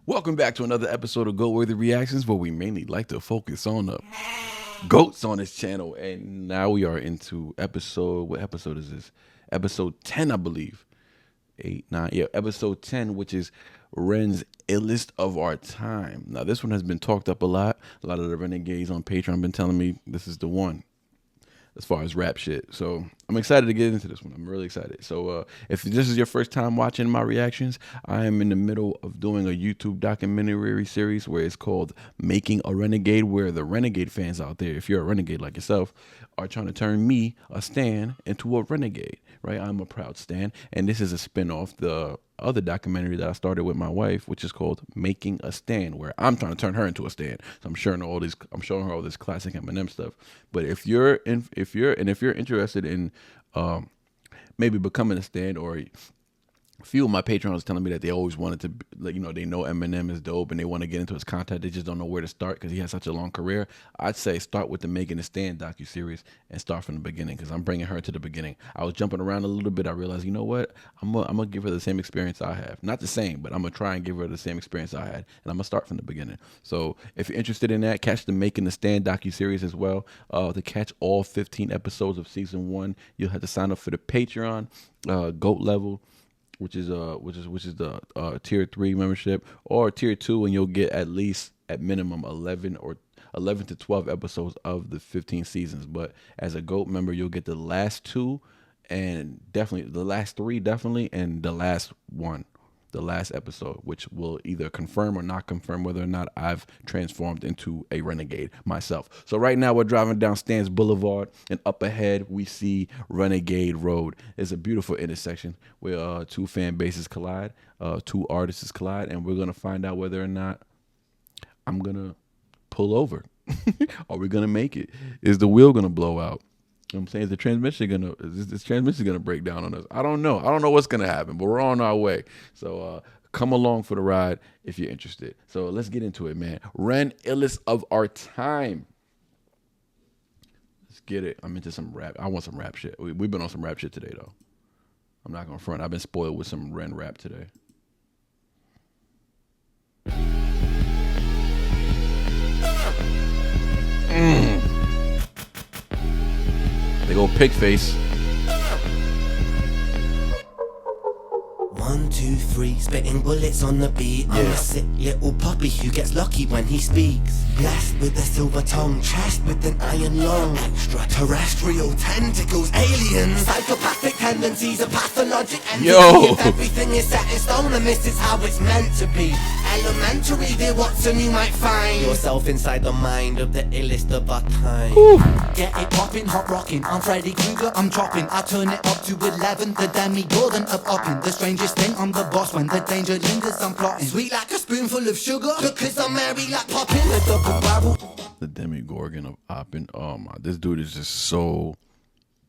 Welcome back to another episode of Goat-Worthy Reactions, where we mainly like to focus on the goats on this channel. And now we are into what episode is this? Episode 10, I believe. 8, 9, yeah, episode 10, which is Ren's Illest of Our Time. Now, this one has been talked up a lot. A lot of the renegades on Patreon have been telling me this is the one as far as rap shit. So I'm excited to get into this one. I'm really excited. So if this is your first time watching my reactions, I am in the middle of doing a YouTube documentary series where it's called Making-A-RENegade, where the renegade fans out there, if you're a renegade like yourself, are trying to turn me, a stan, into a renegade, right? I'm a proud stan, and this is a spin-off the other documentary that I started with my wife, which is called Making a Stand, where I'm trying to turn her into a stand. So I'm showing her all this classic Eminem stuff. But if you're interested in maybe becoming a stand, or a few of my patrons telling me that they always wanted to, like, they know Eminem is dope and they want to get into his content. They just don't know where to start because he has such a long career. I'd say start with the Making a Stand docuseries and start from the beginning, because I'm bringing her to the beginning. I was jumping around a little bit. I realized, you know what? I'm gonna give her the same experience I have. Not the same, but I'm gonna try and give her the same experience I had, and I'm gonna start from the beginning. So if you're interested in that, catch the Making a Stand docuseries as well. To catch all 15 episodes of season 1, you'll have to sign up for the Patreon GOAT level, which is the tier 3 membership, or tier 2, and you'll get at minimum 11 to 12 episodes of the 15 seasons. But as a GOAT member, you'll get the last 2, and definitely the last 3, definitely, and the last episode, which will either confirm or not confirm whether or not I've transformed into a renegade myself. So right now we're driving down Stans Boulevard, and up ahead we see Renegade Road. It's a beautiful intersection where 2 fan bases collide, 2 artists collide, and we're gonna find out whether or not I'm gonna pull over. Are we gonna make it? Is the wheel gonna blow out? You know what I'm saying? Is this transmission gonna break down on us? I don't know. I don't know what's gonna happen, but we're on our way. So come along for the ride if you're interested. So let's get into it, man. Ren, Illest of Our Time. Let's get it. I'm into some rap. I want some rap shit. We've been on some rap shit today, though. I'm not gonna front. I've been spoiled with some Ren rap today. Big old pig face. 1, 2, 3, spitting bullets on the beat. I'm a sick little puppy who gets lucky when he speaks. Blessed with a silver tongue, chest with an iron lung. Extraterrestrial tentacles, aliens. Psychopathic tendencies, a pathologic entity. If everything is set in stone, and this is how it's meant to be. Elementary, dear Watson, you might find yourself inside the mind of the illest of our time. Get it poppin', hot rockin'. I'm Freddy Krueger, I'm chopping. I turn it up to 11, the demi-Gordon of upping. The strangest thing, I'm the boss when the danger lingers, I'm plotting. Sweet like a spoonful of sugar, because I'm merry like poppin'. The double barrel. The demi-Gorgon of Oppen. Oh my, this dude is just so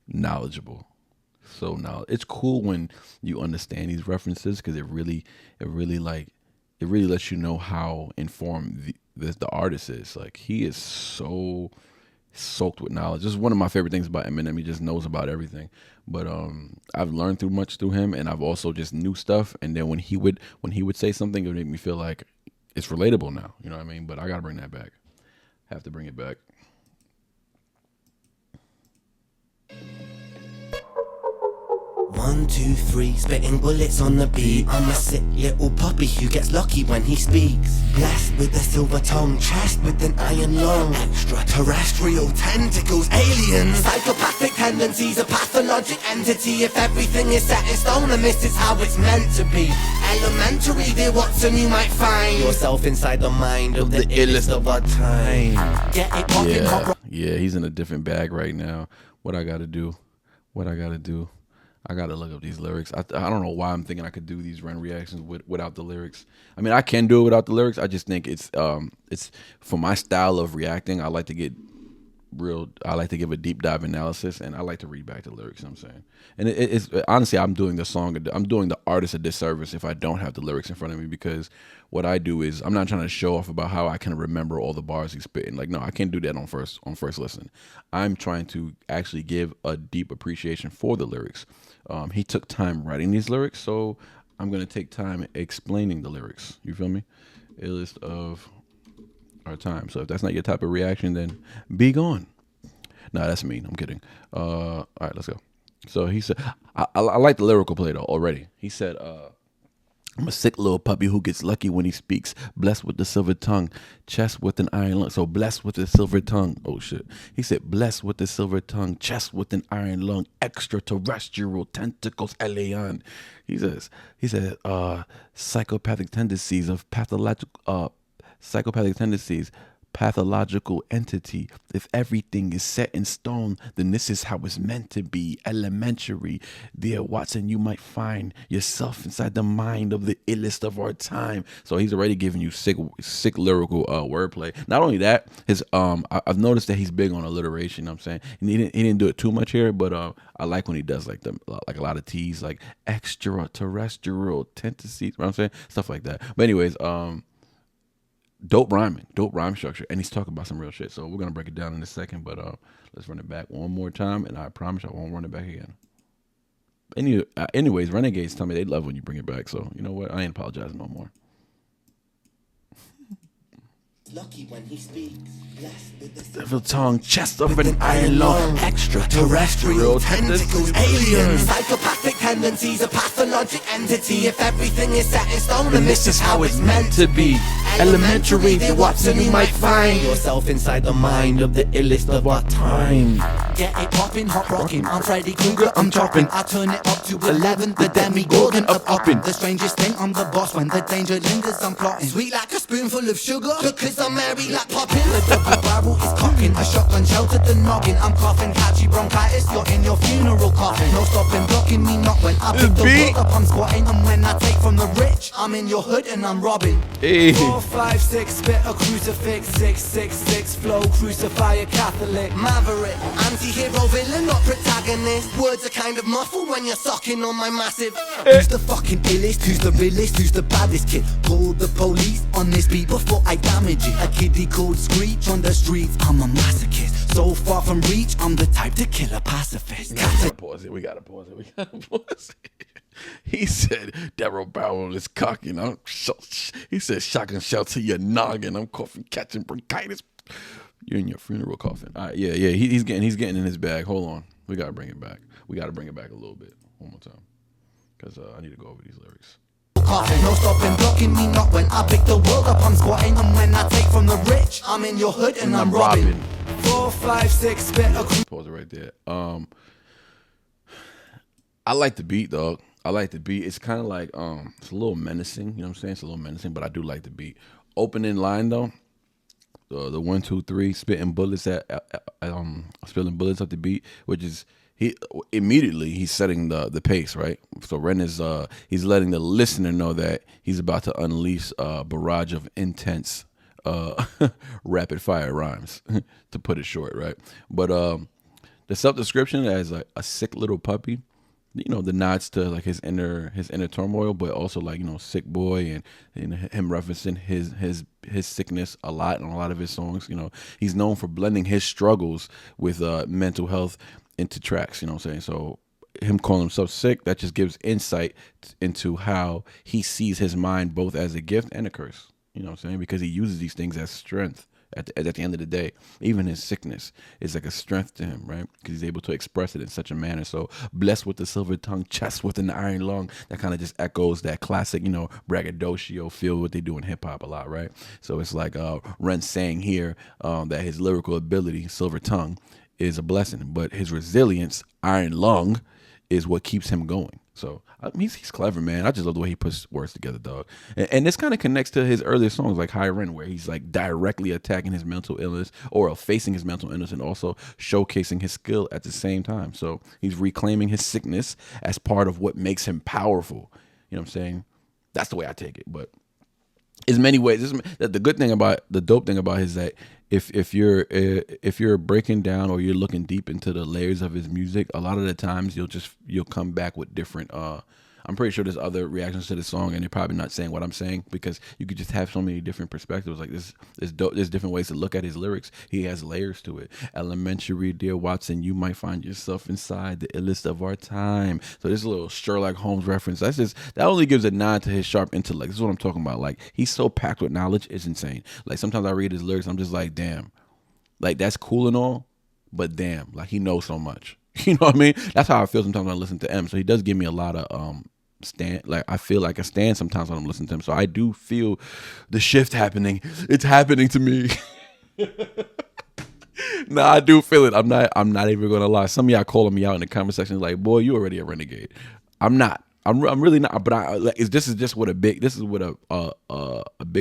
knowledgeable. So knowledgeable. It's cool when you understand these references, because it really lets you know how informed the artist is. Like, he is so soaked with knowledge. This is one of my favorite things about Eminem. He just knows about everything. But I've learned much through him, and I've also just knew stuff. And then when he would say something, it would make me feel like it's relatable now. You know what I mean? But I gotta bring that back. Have to bring it back. 1, 2, 3, spitting bullets on the beat. I'm a sick little puppy who gets lucky when he speaks. Blessed with a silver tongue, chest with an iron lung. Extraterrestrial tentacles, aliens. Psychopathic tendencies, a pathologic entity. If everything is set in stone, and this is how it's meant to be. Elementary, dear Watson, you might find yourself inside the mind of the illest of our time. Get it poppin', Yeah, he's in a different bag right now. What I gotta do? I gotta look up these lyrics. I don't know why I'm thinking I could do these Ren reactions without the lyrics. I mean, I can do it without the lyrics. I just think it's for my style of reacting. I like to give a deep dive analysis, and I like to read back the lyrics. You know what I'm saying, and it's honestly, I'm doing the artist a disservice if I don't have the lyrics in front of me, because what I do is, I'm not trying to show off about how I can remember all the bars he's spitting. Like, no, I can't do that on first listen. I'm trying to actually give a deep appreciation for the lyrics. He took time writing these lyrics, so I'm gonna take time explaining the lyrics. You feel me? Illest of our time. So if that's not your type of reaction, then be gone. Nah, that's mean. I'm kidding. All right, let's go. So he said, I like the lyrical play though already. He said, I'm a sick little puppy who gets lucky when he speaks. Blessed with the silver tongue, chest with an iron lung. So blessed with the silver tongue. Oh shit. He said, blessed with the silver tongue, chest with an iron lung, extraterrestrial tentacles, alien. He said, psychopathic tendencies of pathological entity. If everything is set in stone, then this is how it's meant to be. Elementary. Dear Watson, you might find yourself inside the mind of the illest of our time. So he's already giving you sick lyrical wordplay. Not only that, his I've noticed that he's big on alliteration. You know what I'm saying? And he didn't do it too much here, but I like when he does like a lot of T's, like extraterrestrial tendencies. You know what I'm saying? Stuff like that. But anyways, dope rhyme structure, and he's talking about some real shit. So we're gonna break it down in a second, but let's run it back one more time, and I promise I won't run it back again. Anyways, Renegades tell me they love when you bring it back, so you know what? I ain't apologizing no more. Lucky when he speaks, blessed with the Devil tongue, chest of an iron lung, extraterrestrial tentacles, aliens, psychopathic tendencies, a pathologic entity. If everything is set in stone, then this is how it's meant to be. Elementary, dear Watson, you might find yourself inside the mind of the illest of our time. Get it poppin', hot rockin', I'm Freddy Krueger, I'm chopping. I turn it up to 11, the demigorgon of upping. The strangest thing, I'm the boss when the danger lingers, I'm plotting. Sweet like a spoonful of sugar, because I'm merry like poppin'. The double barrel is cocking, a shotgun sheltered the noggin. I'm coughing, catchy bronchitis, you're in your funeral coffin. No stopping, blocking me not when I pick the world up, I'm squatting. And when I take from the rich, I'm in your hood and I'm robbing. Hey. 4, 5, 6, spit a crucifix, 6, 6, 6, flow, crucify a Catholic. Maverick, anti-hero villain, not protagonist. Words are kind of muffled when you're sucking on my massive. Who's the fucking illest, who's the realest, who's the baddest kid? Call the police on this beat before I damage it. A kiddie called Screech on the streets, I'm a masochist. So far from reach, I'm the type to kill a pacifist. We gotta pause it. He said, Daryl Barrel is cocking. He said, shotgun shell to your noggin. I'm coughing, catching bronchitis. You're in your funeral coffin. All right, yeah. He's getting in his bag. Hold on. We gotta bring it back. We gotta bring it back a little bit. One more time, because I need to go over these lyrics. No stopping, blocking me not when I pick the world up, I'm squatting. And when I take from the rich, I'm in your hood and I'm robbing. 4, 5, 6, spit a pause it right there. I like the beat, dog. I like the beat. It's kind of like it's a little menacing. You know what I'm saying? It's a little menacing, but I do like the beat. Opening line though, the 1, 2, 3 spitting bullets spilling bullets at the beat, which is he's setting the pace, right? So Ren is he's letting the listener know that he's about to unleash a barrage of intense rapid fire rhymes, to put it short, right? But the self-description as a sick little puppy, you know, the nods to like his inner turmoil, but also like, you know, sick boy and him referencing his sickness a lot in a lot of his songs. You know, he's known for blending his struggles with mental health into tracks. You know what I'm saying? So him calling himself sick, that just gives insight into how he sees his mind both as a gift and a curse. You know what I'm saying? Because he uses these things as strength. At the end of the day, even his sickness is like a strength to him, right? Because he's able to express it in such a manner. So blessed with the silver tongue, chest with an iron lung, that kind of just echoes that classic, you know, braggadocio feel, what they do in hip hop a lot, right? So it's like Ren saying here that his lyrical ability, silver tongue, is a blessing, but his resilience, iron lung, is what keeps him going. So I mean, he's clever, man. I just love the way he puts words together, dog. And this kind of connects to his earlier songs like High Rent, where he's like directly attacking his mental illness or facing his mental illness and also showcasing his skill at the same time. So he's reclaiming his sickness as part of what makes him powerful. You know what I'm saying? That's the way I take it. But there's many ways. The good thing about, the dope thing about it is that if you're breaking down or you're looking deep into the layers of his music, a lot of the times you'll come back with different I'm pretty sure there's other reactions to the song, and they're probably not saying what I'm saying because you could just have so many different perspectives. Like there's different ways to look at his lyrics. He has layers to it. Elementary, dear Watson, you might find yourself inside the illest of our time. So this little Sherlock Holmes reference. That only gives a nod to his sharp intellect. This is what I'm talking about. Like he's so packed with knowledge, it's insane. Like sometimes I read his lyrics, I'm just like, damn, like that's cool and all, but damn, like he knows so much. You know what I mean? That's how I feel sometimes when I listen to M. So he does give me a lot of stand. Like I feel like I stand sometimes when I'm listening to him. So I do feel the shift happening. It's happening to me. Nah, I do feel it. I'm not even gonna lie. Some of y'all calling me out in the comment section like, boy, you already a renegade. I'm not. I'm really not. But this is just what a big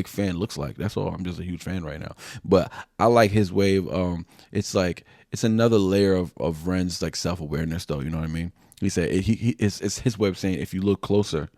fan looks like. That's all. I'm just a huge fan right now. But I like his wave. It's like it's another layer of Ren's like self-awareness, though. You know what I mean? He said it's his way of saying if you look closer,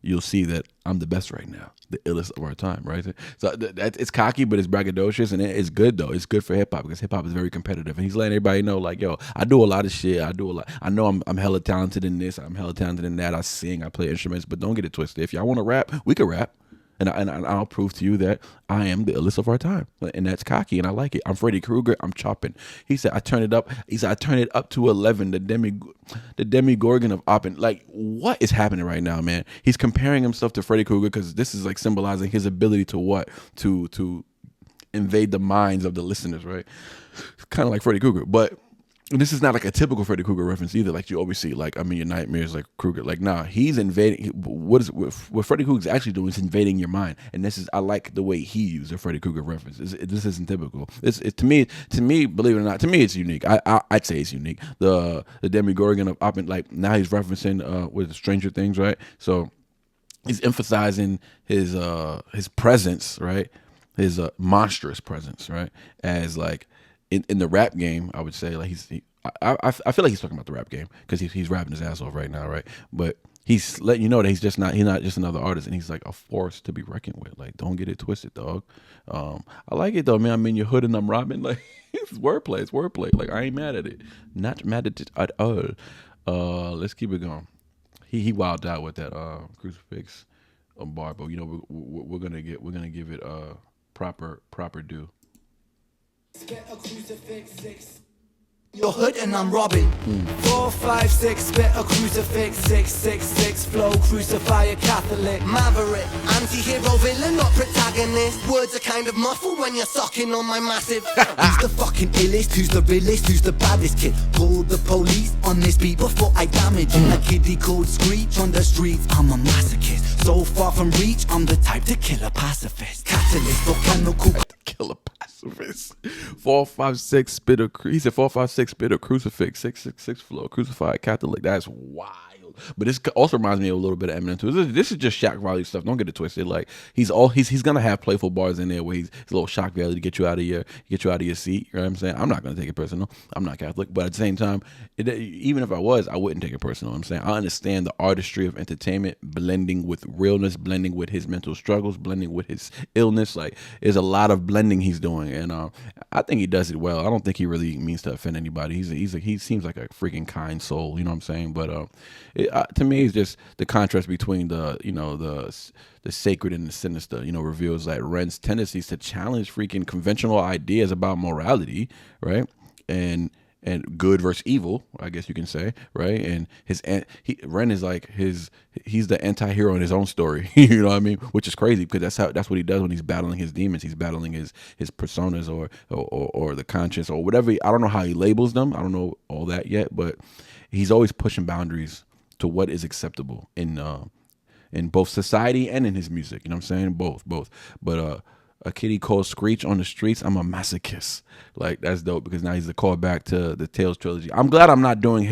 you'll see that I'm the best right now, the illest of our time, right? So it's cocky, but it's braggadocious, and it's good though. It's good for hip hop because hip hop is very competitive, and he's letting everybody know, like, yo, I do a lot of shit. I do a lot. I know I'm hella talented in this. I'm hella talented in that. I sing. I play instruments, but don't get it twisted. If y'all want to rap, we can rap. And I'll prove to you that I am the illest of our time, and that's cocky, and I like it. I'm Freddy Krueger. I'm chopping. He said I turn it up. He said I turn it up to 11. The Demigorgon of Oppen. Like what is happening right now, man? He's comparing himself to Freddy Krueger because this is like symbolizing his ability to what to invade the minds of the listeners, right? Kind of like Freddy Krueger, but. This is not like a typical Freddy Krueger reference either. Like you always see, like I'm in your nightmares, like Krueger. Like nah, he's invading. What Freddy Krueger's actually doing is invading your mind, and this is I like the way he used a Freddy Krueger reference. This isn't typical. To me, believe it or not, to me it's unique. I'd say it's unique. The Demigorgon of Oppen, like now he's referencing with Stranger Things, right? So he's emphasizing his presence, right? His monstrous presence, right? As like. In the rap game, I would say like I feel like he's talking about the rap game because he's rapping his ass off right now, right? But he's letting you know that he's not just another artist, and he's like a force to be reckoned with. Like don't get it twisted, dog. I like it though, man. I'm in your hood and I'm robbing. Like it's wordplay. It's wordplay. Like I ain't mad at it. Not mad at it at all. Let's keep it going. He wilded out with that crucifix bar, but you know we're gonna give it proper due. Spit a crucifix, 6. Your hood and I'm robbing. 4, 5, 6, spit a crucifix, 6, 6, 6, flow, crucify a Catholic. Maverick, anti-hero villain, not protagonist. Words are kind of muffled when you're sucking on my massive. Who's the fucking illest? Who's the realest? Who's the baddest kid? Call the police on this beat before I damage a kiddie called Screech on the streets. I'm a masochist, so far from reach. I'm the type to kill a pacifist. Catalyst, volcano cool. Kill a pacifist. 4, 5, 6 spit a. He said 4, 5, 6 spit a crucifix. 6, 6, 6 flow crucified Catholic. That's wild. But this also reminds me of a little bit of Eminem too. This is just shock value stuff. Don't get it twisted. Like he's gonna have playful bars in there where he's a little shock value to get you out of your seat. You know what I'm saying? I'm not gonna take it personal. I'm not Catholic, but at the same time, even if I was, I wouldn't take it personal. I'm saying I understand the artistry of entertainment blending with realness, blending with his mental struggles, blending with his illness. Like there's a lot of blending he's doing, and I think he does it well. I don't think he really means to offend anybody. He seems like a freaking kind soul. You know what I'm saying? But to me, it's just the contrast between the sacred and the sinister. Reveals that Ren's tendencies to challenge freaking conventional ideas about morality, right? And good versus evil, I guess you can say, right? And Ren is like he's the anti-hero in his own story. You know what I mean? Which is crazy because that's what he does when he's battling his demons. He's battling his personas or the conscience or whatever. I don't know how he labels them. I don't know all that yet, but he's always pushing boundaries to what is acceptable in both society and in his music. You know what I'm saying? Both. But a kitty called Screech on the streets, I'm a masochist. Like that's dope because now he's a callback to the Tales trilogy. I'm glad I'm not doing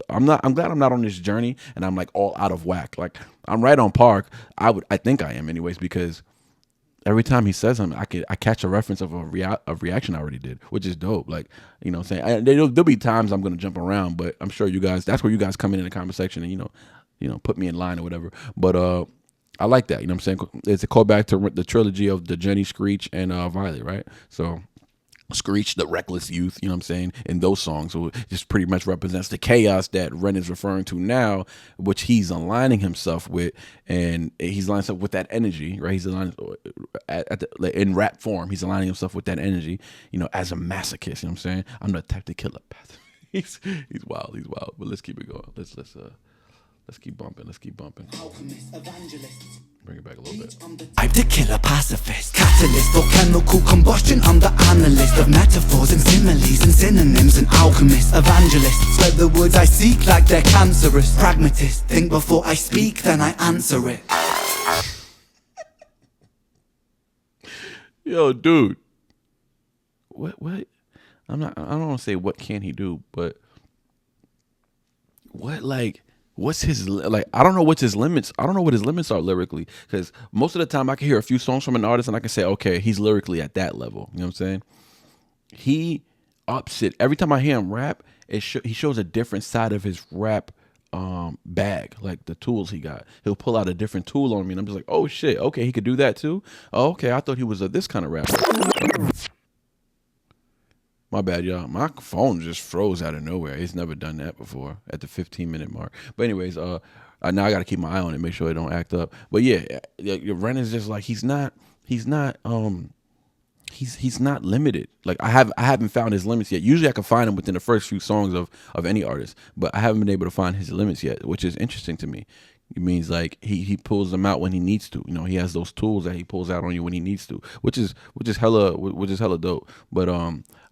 I'm glad I'm not on this journey and I'm like all out of whack. Like I'm right on par. I think I am anyways because every time he says something, I catch a reference of a reaction I already did, which is dope. Like, you know what I'm saying? There'll be times I'm going to jump around, but I'm sure you guys, that's where you guys come in the comment section and, put me in line or whatever. But I like that. You know what I'm saying? It's a callback to the trilogy of the Jenny, Screech, and Violet, right? So Screech, the reckless youth, you know what I'm saying, in those songs. So it just pretty much represents the chaos that Ren is referring to now, which he's aligning himself with, and he's aligning himself with that energy, right? He's aligning in rap form, he's aligning himself with that energy, you know, as a masochist, you know what I'm saying? I'm the type to kill a path. He's wild, but let's keep it going. Let's keep bumping. Bring it back a little bit. I'm the killer pacifist, catalyst for chemical combustion. I'm the analyst of metaphors and similes and synonyms, and alchemist, evangelist. Spread the words I seek like they're cancerous. Pragmatist, think before I speak, then I answer it. Yo, dude. What? I don't want to say what can he do, but what's his, like, I don't know what's his limits. I don't know what his limits are lyrically, because most of the time I can hear a few songs from an artist and I can say, okay, he's lyrically at that level. You know what I'm saying? He ups it. Every time I hear him rap, he shows a different side of his rap bag, like the tools he got. He'll pull out a different tool on me and I'm just like, oh shit, okay, he could do that too? Oh, okay, I thought he was this kind of rapper. My bad, y'all. My phone just froze out of nowhere. It's never done that before at the 15-minute mark. But anyways, now I got to keep my eye on it, make sure it don't act up. But yeah, Ren is just like, he's not limited. Like I haven't found his limits yet. Usually I can find him within the first few songs of any artist, but I haven't been able to find his limits yet, which is interesting to me. It means like he pulls them out when he needs to. You know, he has those tools that he pulls out on you when he needs to, which is hella dope. But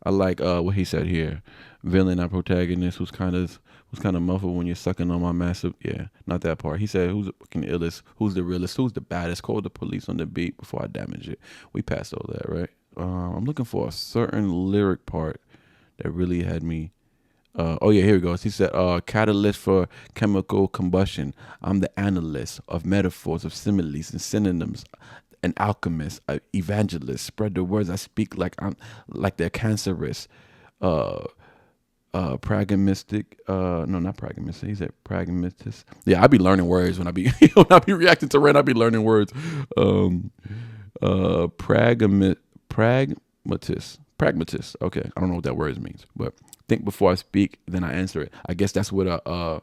I like what he said here. Villain, not protagonist, who's kind of muffled when you're sucking on my massive. Yeah, not that part. He said, who's the fucking illest? Who's the realest? Who's the baddest? Call the police on the beat before I damage it. We passed all that, right? I'm looking for a certain lyric part that really had me. Oh yeah, here he goes. He said, catalyst for chemical combustion. I'm the analyst of metaphors, of similes and synonyms, an alchemist, an evangelist. Spread the words I speak like they're cancerous. Pragmatic. No, not pragmatic. He said pragmatist. Yeah, I be learning words when I be reacting to Ren. I be learning words. Pragmatist. Okay, I don't know what that word means, but think before I speak, then I answer it. I guess that's what a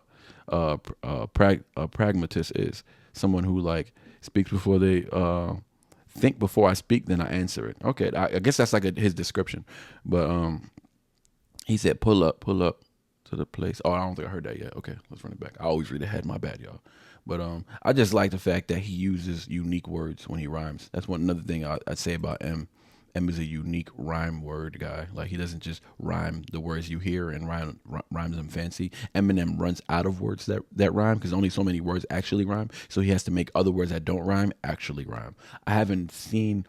pragmatist is. Someone who like speaks before they think before I speak, then I answer it. Okay, I guess that's like his description. But he said, pull up to the place. Oh, I don't think I heard that yet. Okay, let's run it back. I always read ahead. My bad, y'all. But I just like the fact that he uses unique words when he rhymes. That's another thing I'd say about M. M is a unique rhyme word guy. Like he doesn't just rhyme the words you hear and rhymes them fancy. Eminem runs out of words that rhyme because only so many words actually rhyme. So he has to make other words that don't rhyme actually rhyme. I haven't seen.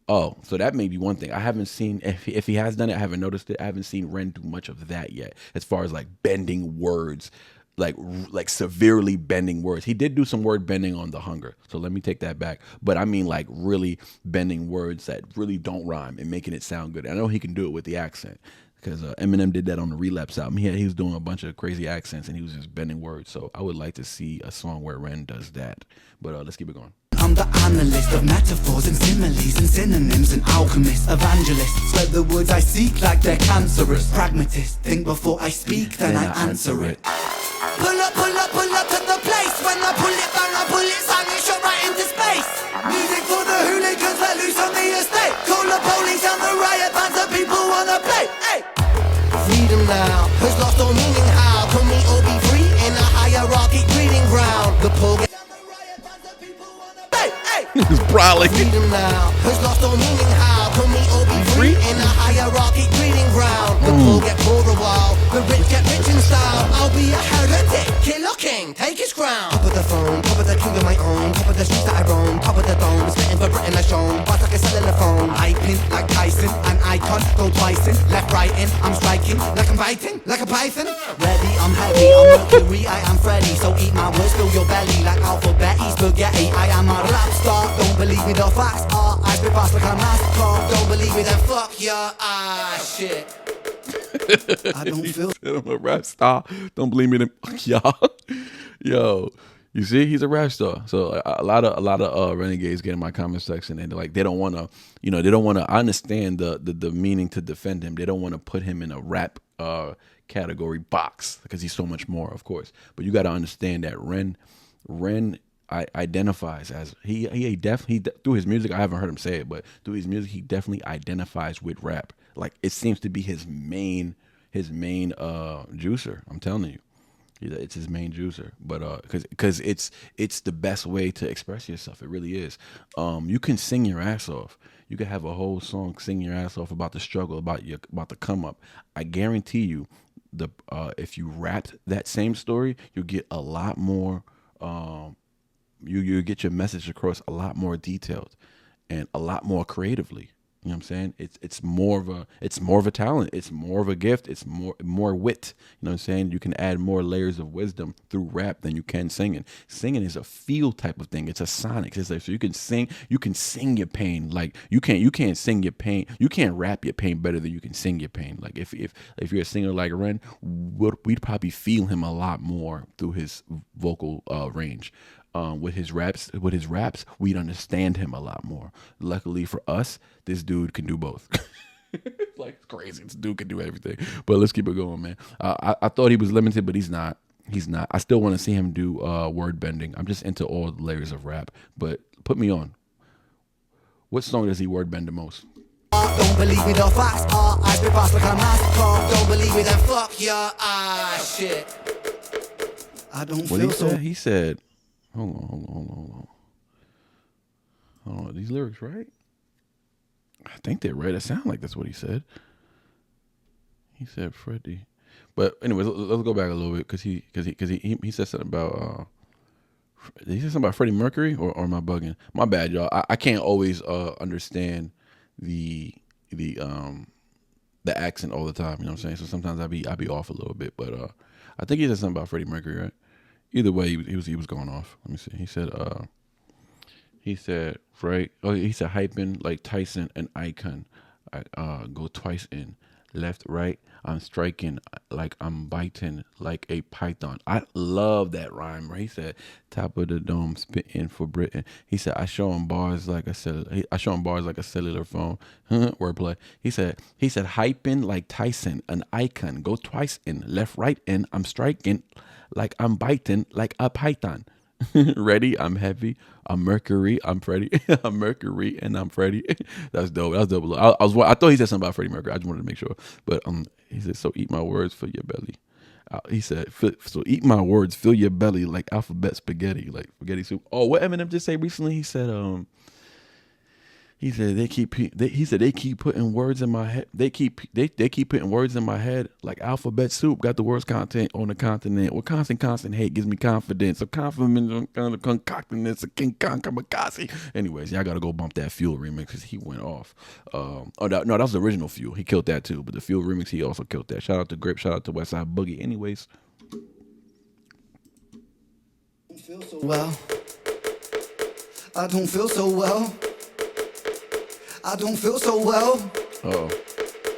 Oh, so that may be one thing. I haven't seen, if he has done it, I haven't noticed it. I haven't seen Ren do much of that yet, as far as like bending words, like severely bending words. He did do some word bending on The Hunger, so let me take that back. But I mean like really bending words that really don't rhyme and making it sound good. I know he can do it with the accent, because Eminem did that on the Relapse album. He was doing a bunch of crazy accents and he was just bending words. So I would like to see a song where Ren does that. But let's keep it going. I'm the analyst of metaphors and similes and synonyms, an alchemist, evangelist. Spread the words I seek like they're cancerous. Pragmatist, think before I speak, then I answer it. Pull up to the place. When I pull it bang, I pull it sang, it shot right into space. Music for the hooligans let loose on the estate. Call the police and the riot bands, the people wanna play. Hey. Freedom now has lost all meaning. How can we all be free in a hierarchy breeding ground? The poor get He's prowling. Freedom now has lost all meaning. How can we all be free in a hierarchy breeding ground? The poor get poor a while, the rich get rich in style. I'll be a heretic, killer king, take his crown. Top of the phone, top of the king of my own, top of the streets that I roam, top of the dome, spitting for Britain I shown, but like a cellular phone. I pin like Tyson, an icon, go twice in, left right in, I'm striking, like I'm biting, like a python. Ready, I'm heavy, I'm Mercury, I am Freddy, so eat my words, fill your belly like alphabet, spaghetti. I am a rap star, don't believe me, the facts are I spit fast like a NASCAR. Don't believe me, then fuck your shit. I don't feel I'm a rap star. Don't believe me, then fuck y'all. Yo, You see, he's a rap star. So a lot of renegades get in my comment section, and like they don't want to, they don't want to. I understand the meaning to defend him. They don't want to put him in a rap category box because he's so much more, of course. But you got to understand that Ren identifies as he definitely through his music. I haven't heard him say it, but through his music, he definitely identifies with rap. Like it seems to be his main juicer. I'm telling you. It's his main juicer, but because it's the best way to express yourself. It really is. You can sing your ass off. You can have a whole song sing your ass off about the struggle, about the come up. I guarantee you, if you rapped that same story, you'll get a lot more. You get your message across a lot more detailed and a lot more creatively. You know what I'm saying? It's more of a talent. It's more of a gift. It's more wit. You know what I'm saying? You can add more layers of wisdom through rap than you can singing. Singing is a feel type of thing. It's a sonic. It's like, so you can sing your pain. Like you can't sing your pain. You can't rap your pain better than you can sing your pain. Like if you're a singer like Ren, we'd probably feel him a lot more through his vocal range. With his raps, we'd understand him a lot more. Luckily for us, this dude can do both. It's like it's crazy. This dude can do everything. But let's keep it going, man. I thought he was limited, but he's not. I still want to see him do word bending. I'm just into all the layers of rap. But put me on. What song does he word bend the most? Don't believe me, the facts are I spit fast like a master. Don't believe me, then fuck your shit. I don't feel so. He said. Hold on. These lyrics right? I think they're right. It sounds like that's what he said. He said Freddie. But anyways, let's go back a little bit because he said something about did he say something about Freddie Mercury or am I bugging? My bad, y'all. I can't always understand the accent all the time. You know what I'm saying? So sometimes I be off a little bit. But I think he said something about Freddie Mercury, right? Either way, he was going off. Let me see. He said right. Oh, he said hyping like Tyson, an icon. I go twice in, left, right. I'm striking like I'm biting like a python. I love that rhyme. Right? He said top of the dome, spitting for Britain. He said I show him bars like a cellular phone. Wordplay. He said hyping like Tyson, an icon. Go twice in, left, right, and I'm striking. Like I'm biting like a python. Ready, I'm heavy. I'm Mercury, I'm Freddie. I'm Mercury and I'm Freddie. That's dope. That's dope. I thought he said something about Freddie Mercury. I just wanted to make sure. But he said, so eat my words, fill your belly. He said, so eat my words, fill your belly like alphabet spaghetti, like spaghetti soup. Oh, what Eminem just say recently? He said, they keep putting words in my head. They keep putting words in my head like alphabet soup. Got the worst content on the continent. Well, constant hate gives me confidence. So confidence on concocting this a King Kong kamikaze. Anyways, y'all gotta go bump that Fuel remix because he went off. That was the original Fuel. He killed that too. But the Fuel remix, he also killed that. Shout out to Grip. Shout out to Westside Boogie. Anyways. Well, I don't feel so well. I don't feel so well. Uh-oh.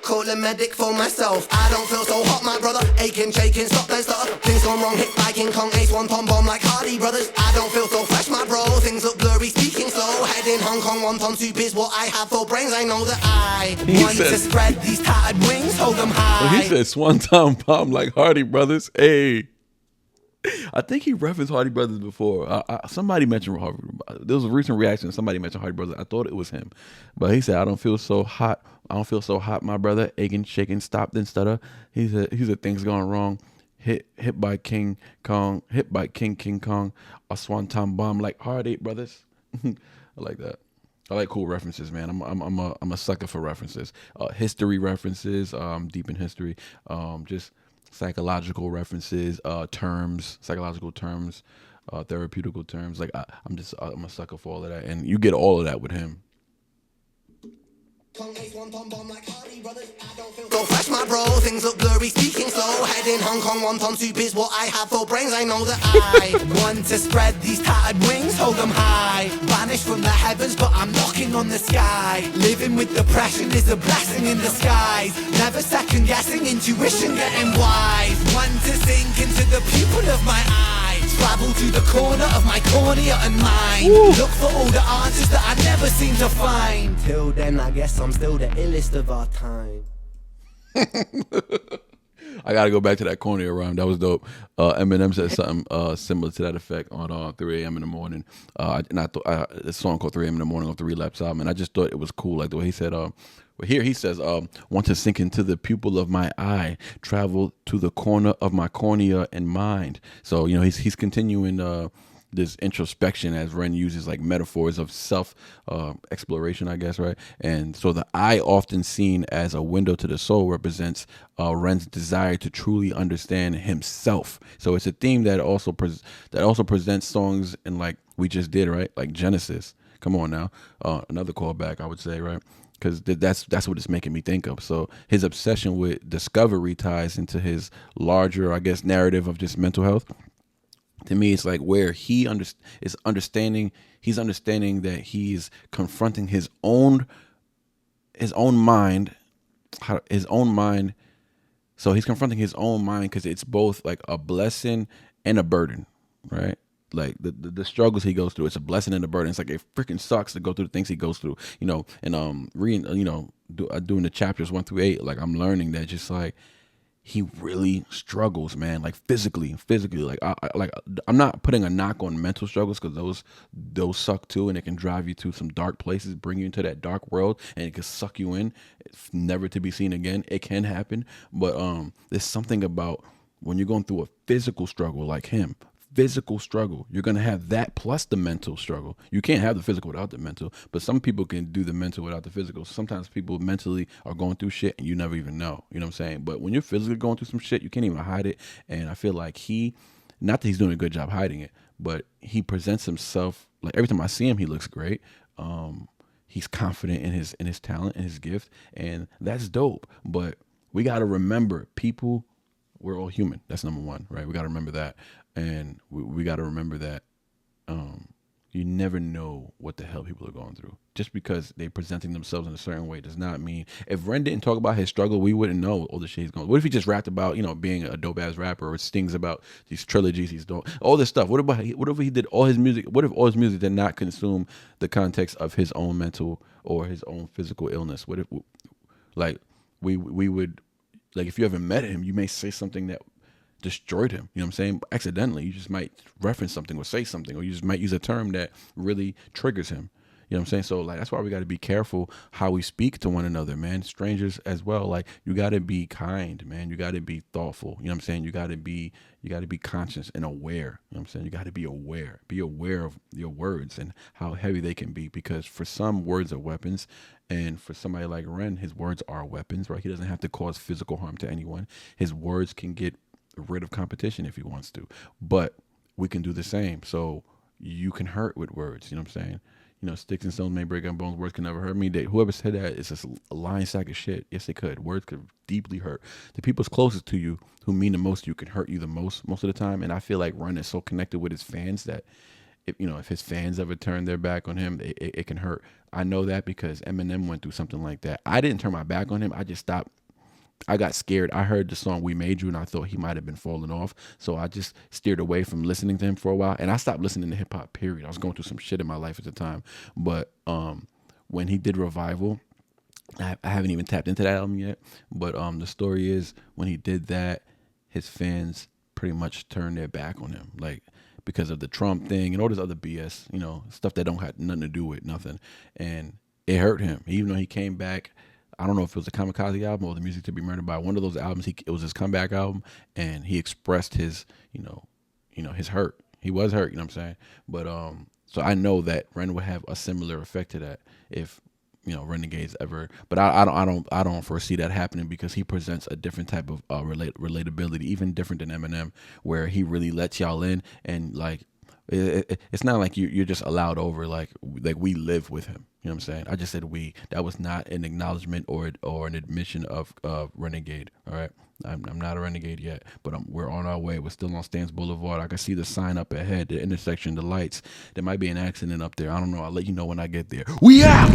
Call a medic for myself. I don't feel so hot, my brother. Aching, shaking, stop, then stutter. Things gone wrong, hit by King Kong, ace, one tom bomb like Hardy Brothers. I don't feel so fresh, my bro. Things look blurry, speaking slow. Head in Hong Kong, one ton soup is what I have for brains. I know that I want to spread these tattered wings, hold them high. Well, he said swanton bomb like Hardy Brothers. Hey. I think he referenced Hardy Brothers before. Somebody mentioned Hardy. There was a recent reaction. Somebody mentioned Hardy Brothers. I thought it was him, but he said, "I don't feel so hot. I don't feel so hot, my brother. Aching, shaking, stop, then stutter." He said things going wrong. Hit by King Kong. Hit by King Kong. A swanton bomb like Hardy Brothers. I like that. I like cool references, man. I'm a sucker for references. History references. Deep in history. Just psychological references, psychological terms, therapeutical terms. Like I'm a sucker for all of that, and you get all of that with him. So fresh, my bro, things look blurry, speaking slow. Head in Hong Kong, one ton soup is what I have for brains. I know that I want to spread these tattered wings, hold them high. Banished from the heavens, but I'm knocking on the sky. Living with depression is a blessing in disguise. Never second guessing, intuition getting wise. Want to sink into the pupil of my eyes. travel to the corner of my cornea and mind. Look for all the answers that I never seem to find. Till then, I guess I'm still the illest of our time. I gotta go back to that cornea rhyme. That was dope. Eminem said something similar to that effect on 3 a.m. in the morning. And I thought a song called 3 a.m. in the morning on the Relapse album, and I just thought it was cool, like the way he said. Well, here he says, "Want to sink into the pupil of my eye, travel to the corner of my cornea and mind." So he's continuing this introspection as Ren uses like metaphors of self exploration, I guess, right? And so the eye, often seen as a window to the soul, represents Ren's desire to truly understand himself. So it's a theme that also presents songs in, like we just did, right? Like Genesis. Come on now, another callback, I would say, right? Because that's what it's making me think of. So his obsession with discovery ties into his larger, I guess, narrative of just mental health. To me, it's like where he's understanding that he's confronting his own mind. So he's confronting his own mind because it's both like a blessing and a burden, right? Like the struggles he goes through, it's a blessing and a burden. It's like it freaking sucks to go through the things he goes through, and reading, doing the chapters 1 through 8, like I'm learning that just like he really struggles, man, like physically. Like I'm not putting a knock on mental struggles, because those suck too, and it can drive you to some dark places, bring you into that dark world, and it can suck you in, it's never to be seen again. It can happen, but there's something about when you're going through a physical struggle like him. Physical struggle, you're gonna have that plus the mental struggle. You can't have the physical without the mental, but some people can do the mental without the physical. Sometimes people mentally are going through shit and you never even know, you know what I'm saying? But when you're physically going through some shit, you can't even hide it. And I feel like not that he's doing a good job hiding it, but he presents himself, like every time I see him, he looks great. He's confident in his talent and his gift, and that's dope. But we gotta remember, people, we're all human. That's number one, right? We gotta remember that. And we got to remember that you never know what the hell people are going through. Just because they're presenting themselves in a certain way does not mean, if Ren didn't talk about his struggle, we wouldn't know all the shit he's going. What if he just rapped about, being a dope ass rapper, or stings about these trilogies he's doing, all this stuff? What if he did all his music? What if all his music did not consume the context of his own mental or his own physical illness? What if, like, we would, like, if you ever met him, you may say something that destroyed him, you know what I'm saying? Accidentally, you just might reference something or say something, or you just might use a term that really triggers him. You know what I'm saying? So like, that's why we got to be careful how we speak to one another, man. Strangers as well. Like, you got to be kind, man. You got to be thoughtful. You know what I'm saying? You got to be conscious and aware. You know what I'm saying? You got to be aware. Be aware of your words and how heavy they can be, because for some, words are weapons. And for somebody like Ren, his words are weapons, right? He doesn't have to cause physical harm to anyone. His words can get rid of competition if he wants to, but we can do the same. So you can hurt with words, you know what I'm saying? Sticks and stones may break our bones, words can never hurt me. Whoever said that is just a lying sack of shit. Yes, they could. Words could deeply hurt. The people's closest to you, who mean the most to you, can hurt you the most of the time. And I feel like Ren is so connected with his fans that if his fans ever turn their back on him, it can hurt. I know that because Eminem went through something like that. I didn't turn my back on him. I just stopped. I got scared. I heard the song "We Made You" and I thought he might have been falling off. So I just steered away from listening to him for a while. And I stopped listening to hip hop, period. I was going through some shit in my life at the time. But when he did Revival, I haven't even tapped into that album yet. But the story is, when he did that, his fans pretty much turned their back on him. Like, because of the Trump thing and all this other BS, stuff that don't have nothing to do with nothing. And it hurt him. Even though he came back, I don't know if it was a Kamikaze album or the Music to Be Murdered By. One of those albums, it was his comeback album, and he expressed his, his hurt. He was hurt, you know what I'm saying? But so I know that Ren would have a similar effect to that if Renegades ever. But I don't foresee that happening, because he presents a different type of relatability, even different than Eminem, where he really lets y'all in, and like it's not like you're just allowed over. Like we live with him. You know what I'm saying? I just said we. That was not an acknowledgement or an admission of Renegade. All right, I'm not a renegade yet, but we're on our way. We're still on Stans Boulevard. I can see the sign up ahead, the intersection, the lights. There might be an accident up there. I don't know. I'll let you know when I get there. We out.